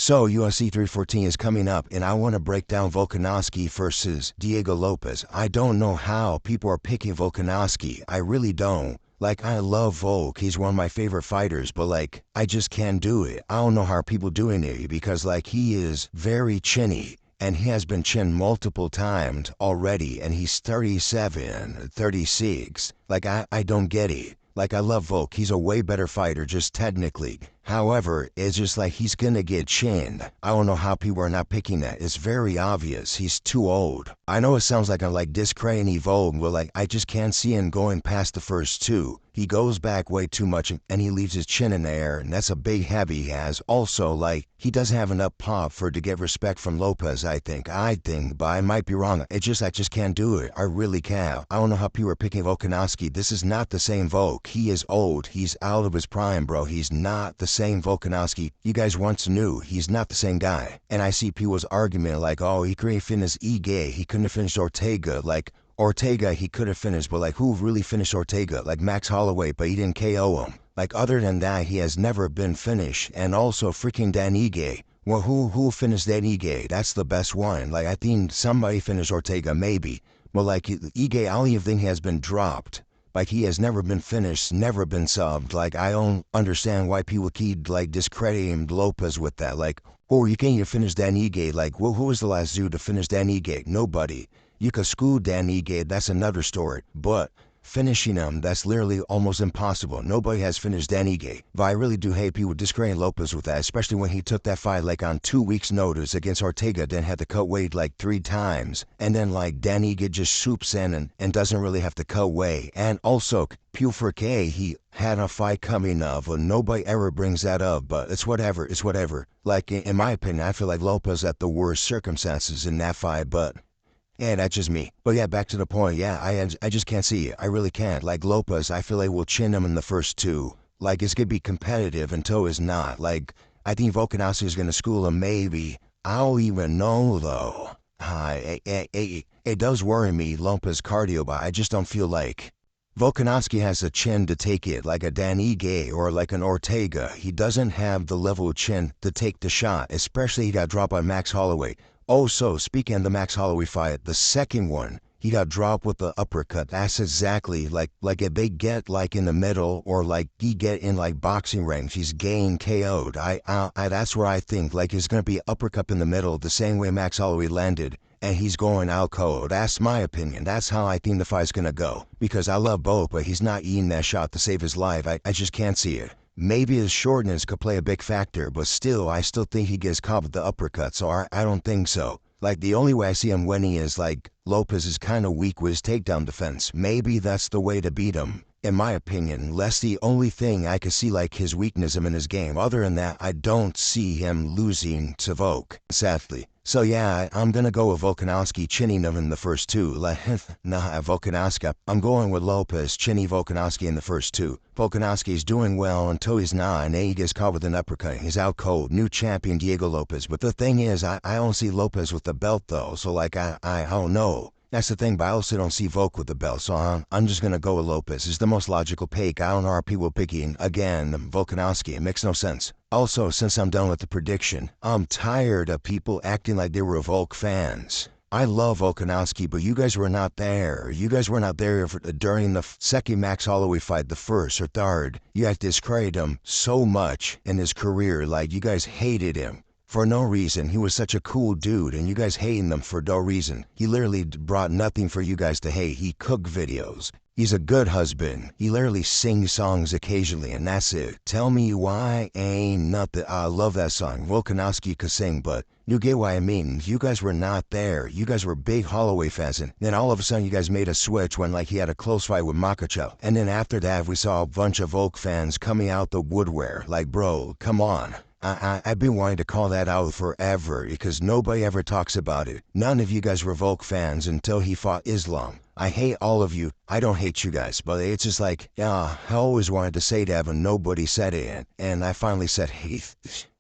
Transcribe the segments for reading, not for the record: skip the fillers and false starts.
So UFC 314 is coming up, and I want to break down Volkanovski versus Diego Lopes. I don't know how people are picking Volkanovski. I really don't. Like, I love Volk. He's one of my favorite fighters, but like, I just can't do it. I don't know how people doing it because like, he is very chinny. And he has been chinned multiple times already, and he's 37, 36. Like, I don't get it. Like, I love Volk. He's a way better fighter, just technically. However, it's just like he's gonna get chinned. I don't know how people are not picking that. It's very obvious. He's too old. I know it sounds like I'm like discrediting Volk, but like, I just can't see him going past the first two. He goes back way too much, and he leaves his chin in the air, and that's a big heavy he has. Also, like, he doesn't have enough pop for to get respect from Lopes, I think, but I might be wrong. I just can't do it. I really can't. I don't know how people are picking Volkanovski. This is not the same Volk. He is old. He's out of his prime, bro. He's not the same Volkanovski you guys once knew. He's not the same guy. And I see people's argument like, oh, he couldn't finish Ige. He couldn't have finished Ortega. Like, Ortega, he could have finished, but like, who really finished Ortega? Like Max Holloway, but he didn't KO him. Like, other than that, he has never been finished. And also, freaking Dan Ige. Well, who finished Dan Ige? That's the best one. Like, I think somebody finished Ortega, maybe. But like, Ige, I don't even think he has been dropped. Like, he has never been finished, never been subbed. Like, I don't understand why people keep, like, discrediting Lopes with that. Like, oh, you can't even finish Dan Ige. Like, well, who was the last dude to finish Dan Ige? Nobody. You could school Dan Ige, that's another story. But finishing him, that's literally almost impossible. Nobody has finished Dan Ige. But I really do hate people discrediting Lopes with that, especially when he took that fight like on 2 weeks' notice against Ortega, then had to cut weight like 3 times. And then like Dan Ige just swoops in and doesn't really have to cut weight. And also, P4K, he had a fight coming up, and nobody ever brings that up, but it's whatever, it's whatever. Like, in my opinion, I feel like Lopes had the worst circumstances in that fight, but yeah, that's just me. But yeah, back to the point. Yeah, I just can't see it. I really can't. Like, Lopes, I feel like we'll chin him in the first 2. Like, it's going to be competitive until it's not. Like, I think Volkanovski is going to school him, maybe. I don't even know, though. It does worry me, Lopes' cardio, but I just don't feel like Volkanovski has a chin to take it, like a Dan Ige or like an Ortega. He doesn't have the level of chin to take the shot, especially he got dropped by Max Holloway. Also, speaking of the Max Holloway fight, the second one, he got dropped with the uppercut. That's exactly like if they get like in the middle or like he get in like boxing range, he's getting KO'd. That's where I think like it's gonna be uppercut in the middle, the same way Max Holloway landed, and he's going out cold. That's my opinion. That's how I think the fight's gonna go. Because I love Volk, but he's not eating that shot to save his life. I just can't see it. Maybe his shortness could play a big factor, but still, I still think he gets caught with the uppercut, so I don't think so. Like, the only way I see him winning is, like, Lopes is kind of weak with his takedown defense. Maybe that's the way to beat him, in my opinion. That's the only thing I could see, like, his weakness in his game. Other than that, I don't see him losing to Volk, sadly. So yeah, I'm gonna go with Volkanovski chinning him in the first 2. Like, nah, Volkanovski. I'm going with Lopes chinning Volkanovski in the first 2. Volkanovski's doing well until he's not, and then he gets caught with an uppercut. He's out cold. New champion Diego Lopes. But the thing is, I don't see Lopes with the belt though. So like, I don't know. That's the thing, but I also don't see Volk with the belt, so I'm just gonna go with Lopes. It's the most logical pick. I don't know how people picking, again, Volkanovski. It makes no sense. Also, since I'm done with the prediction, I'm tired of people acting like they were Volk fans. I love Volkanovski, but you guys were not there. You guys were not there during the second Max Holloway fight, the first or third. You guys discredited him so much in his career, like you guys hated him. For no reason. He was such a cool dude, and you guys hating them for no reason. He literally brought nothing for you guys to hate. He cooked videos. He's a good husband. He literally sings songs occasionally, and that's it. Tell me why ain't nothing. I love that song. Volkanovski could sing, but you get what I mean. You guys were not there. You guys were big Holloway fans, and then all of a sudden you guys made a switch when like he had a close fight with Makachev. And then after that, we saw a bunch of Volk fans coming out the woodwork. Like, bro, come on. I've been wanting to call that out forever because nobody ever talks about it. None of you guys were Volk fans until he fought Islam. I hate all of you. I don't hate you guys, but it's just like, yeah, I always wanted to say that, but nobody said it. And I finally said, hey,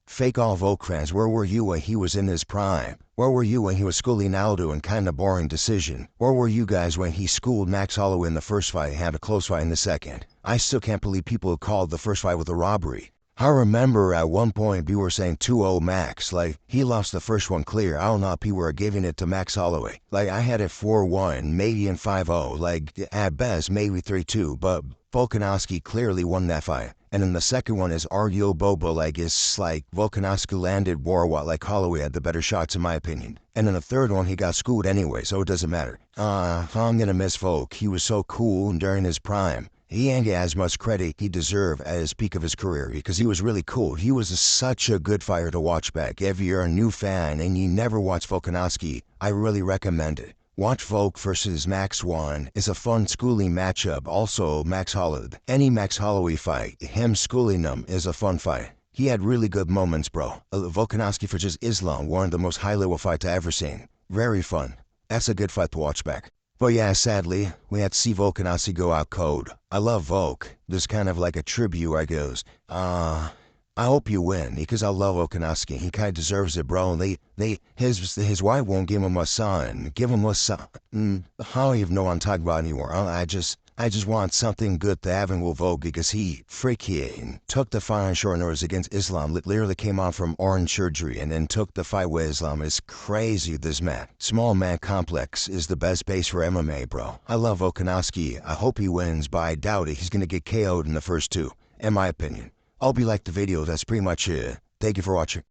fake all Volk fans, where were you when he was in his prime? Where were you when he was schooling Aldo in kind of boring decision? Where were you guys when he schooled Max Holloway in the first fight and had a close fight in the second? I still can't believe people called the first fight with a robbery. I remember at one point we were saying 2-0 Max, like he lost the first one clear. I don't know if people were giving it to Max Holloway. Like I had it 4-1, maybe in 5-0, like at best maybe 3-2, but Volkanovski clearly won that fight. And then the second one is Argio Bobo, like it's like Volkanovski landed Warwat, like Holloway had the better shots in my opinion. And then the third one he got schooled anyway, so it doesn't matter. I'm gonna miss Volk. He was so cool during his prime. He ain't get as much credit he deserved at his peak of his career because he was really cool. He was such a good fighter to watch back. If you're a new fan and you never watched Volkanovski, I really recommend it. Watch Volk versus Max 1. It's a fun schooling matchup. Also, Max Holloway. Any Max Holloway fight, him schooling him is a fun fight. He had really good moments, bro. Volkanovski versus Islam, one of the most high-level fights I've ever seen. Very fun. That's a good fight to watch back. But yeah, sadly, we had to see Volkanovski go out cold. I love Volk. This kind of like a tribute where I goes, I hope you win because I love Volkanovski. He kind of deserves it, bro. His wife won't give him a son. Give him a son. I don't even know what I'm talking about anymore. I just want something good to happen with Volk because he freaking took the fight on short notice against Islam. Literally came out from orange surgery and then took the fight with Islam. It's crazy, this man. Small man complex is the best base for MMA, bro. I love Volkanovski. I hope he wins, but I doubt it. He's going to get KO'd in the first two, in my opinion. Hope you liked the video. That's pretty much it. Thank you for watching.